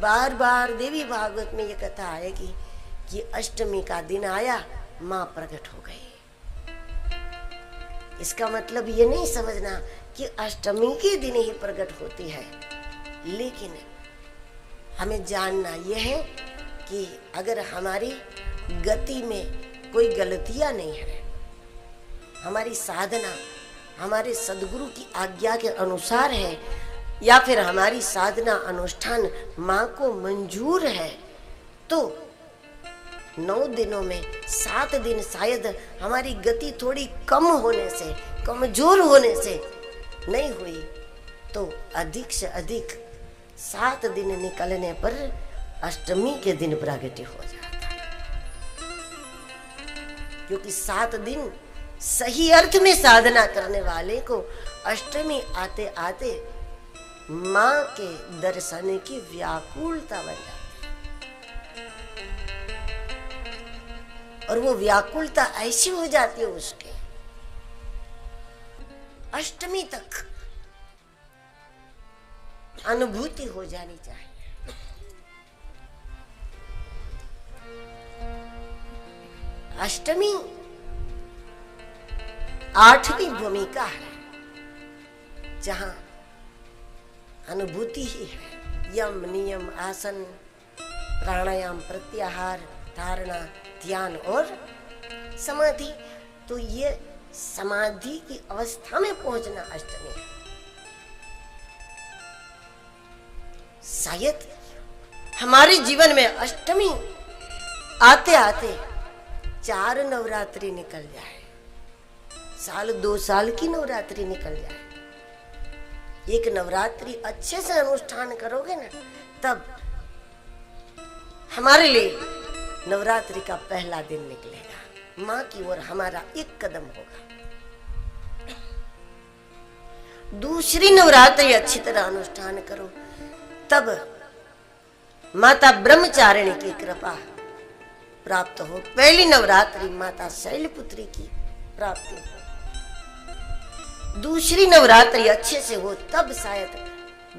बार बार देवी भागवत में ये कथा आएगी कि अष्टमी का दिन आया, माँ प्रकट हो गई। इसका मतलब ये नहीं समझना कि अष्टमी के दिन ही प्रकट होती है, लेकिन हमें जानना यह है कि अगर हमारी गति में कोई गलतियां नहीं है, हमारी साधना हमारे सदगुरु की आज्ञा के अनुसार है, या फिर हमारी साधना अनुष्ठान माँ को मंजूर है, तो 9 दिनों में 7 दिन शायद हमारी गति थोड़ी कम होने से, कमजोर होने से नहीं हुई, तो अधिक से अधिक 7 दिन निकलने पर अष्टमी के दिन प्रागट्य हो जाता है। क्योंकि 7 दिन सही अर्थ में साधना करने वाले को अष्टमी आते आते माँ के दर्शन की व्याकुलता बन जाती है, और वो व्याकुलता ऐसी हो जाती है उसके अष्टमी तक अनुभूति हो जानी चाहिए। अष्टमी 8वीं भूमिका है, जहां अनुभूति ही है। यम नियम आसन प्राणायाम प्रत्याहार धारणा ध्यान और समाधि, तो ये समाधि की अवस्था में पहुंचना अष्टमी है। शायद हमारे जीवन में अष्टमी आते आते 4 नवरात्रि निकल जाए, साल 2 साल की नवरात्रि निकल जाए। एक नवरात्रि अच्छे से अनुष्ठान करोगे ना, तब हमारे लिए नवरात्रि का पहला दिन निकलेगा, माँ की ओर हमारा एक कदम होगा। दूसरी नवरात्रि अच्छी तरह अनुष्ठान करो, तब माता ब्रह्मचारिणी की कृपा प्राप्त हो। पहली नवरात्रि माता शैलपुत्री की प्राप्ति हो, दूसरी नवरात्रि अच्छे से हो, तब शायद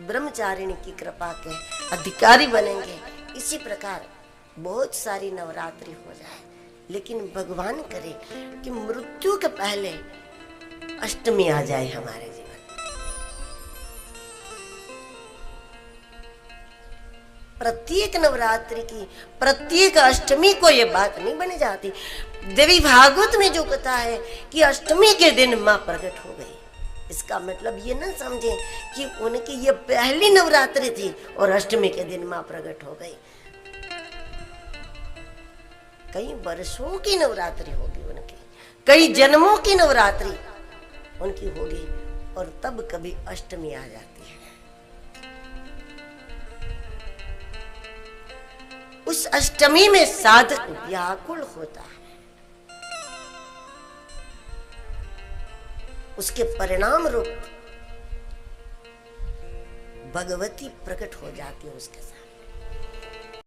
ब्रह्मचारिणी की कृपा के अधिकारी बनेंगे। इसी प्रकार बहुत सारी नवरात्रि हो जाए, लेकिन भगवान करे कि मृत्यु के पहले अष्टमी आ जाए हमारे जीवन। प्रत्येक नवरात्रि की प्रत्येक अष्टमी को ये बात नहीं बन जाती। देवी भागवत में जो कथा है कि अष्टमी के दिन माँ प्रकट हो गई, इसका मतलब ये ना समझे कि उनकी ये पहली नवरात्रि थी और अष्टमी के दिन माँ प्रकट हो गई। कई वर्षों की नवरात्रि होगी उनकी, कई जन्मों की नवरात्रि उनकी होगी, और तब कभी अष्टमी आ जाती है। उस अष्टमी में साधक व्याकुल होता है, उसके परिणाम रूप भगवती प्रकट हो जाती है उसके साथ।